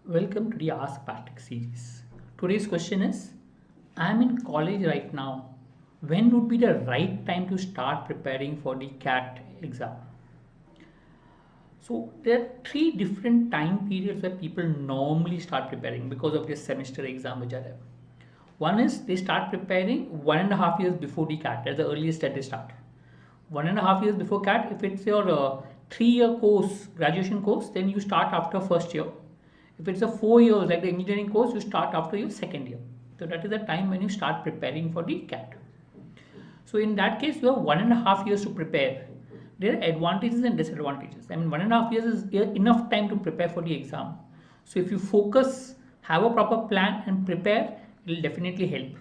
Welcome to the AskPatrick series. Today's question is, I'm in college right now. When would be the right time to start preparing for the CAT exam? So there are three different time periods where people normally start preparing because of their semester exam which are there. One is they start preparing 1.5 years before the CAT. That's the earliest that they start. 1.5 years before CAT, if it's your 3 year course, graduation course, then you start after first year. If it's a 4 years like the engineering course, you start after your second year. So that is the time when you start preparing for the CAT. So in that case, you have 1.5 years to prepare. There are advantages and disadvantages. I mean, 1.5 years is enough time to prepare for the exam. So if you focus, have a proper plan and prepare, it will definitely help.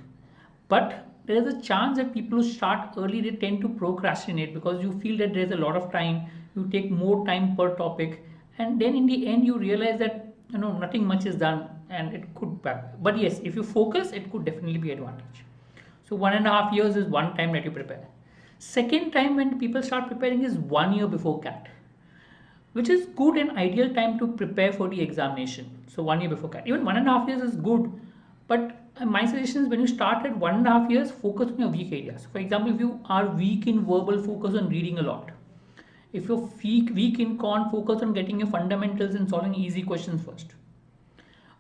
But there is a chance that people who start early, they tend to procrastinate because you feel that there is a lot of time, you take more time per topic, and then in the end you realize that nothing much is done and it could back. But yes, if you focus, it could definitely be advantage. So 1.5 years is one time that you prepare. Second time when people start preparing is 1 year before CAT, which is good and ideal time to prepare for the examination. So 1 year before CAT. Even 1.5 years is good, but my suggestion is when you start at 1.5 years, focus on your weak areas. For example, if you are weak in verbal, focus on reading a lot. If you're weak in con, focus on getting your fundamentals and solving easy questions first.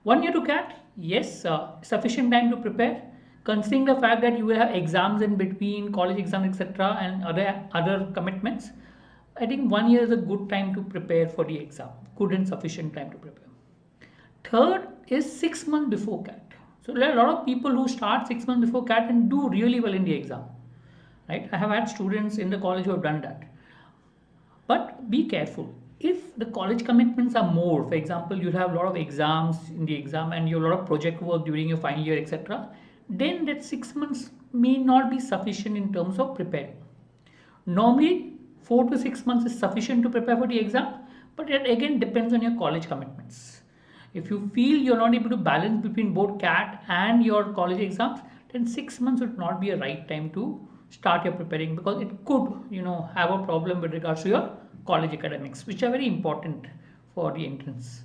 1 year to CAT, yes, sufficient time to prepare. Considering the fact that you will have exams in between, college exams, etc., and other commitments, I think 1 year is a good time to prepare for the exam. Good and sufficient time to prepare. Third is 6 months before CAT. So there are a lot of people who start 6 months before CAT and do really well in the exam. Right? I have had students in the college who have done that. But be careful. If the college commitments are more, for example, you have a lot of exams in the exam and you have a lot of project work during your final year, etc., then that 6 months may not be sufficient in terms of preparing. Normally, 4 to 6 months is sufficient to prepare for the exam, but it again depends on your college commitments. If you feel you're not able to balance between both CAT and your college exams, then 6 months would not be a right time to start your preparing because it could, have a problem with regards to your college academics, which are very important for the entrance.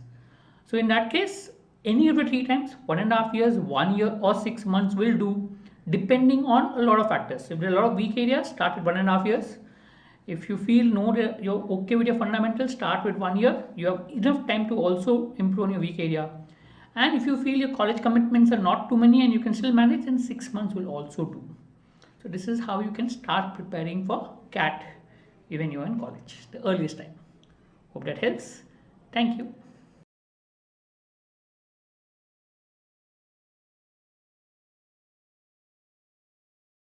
So in that case, any of the three times, 1.5 years, 1 year, or 6 months will do, depending on a lot of factors. If there are a lot of weak areas, start with 1.5 years. If you feel you're okay with your fundamentals, start with 1 year. You have enough time to also improve on your weak area. And if you feel your college commitments are not too many and you can still manage, then 6 months will also do. So this is how you can start preparing for CAT even you're in college, the earliest time. Hope that helps. Thank you.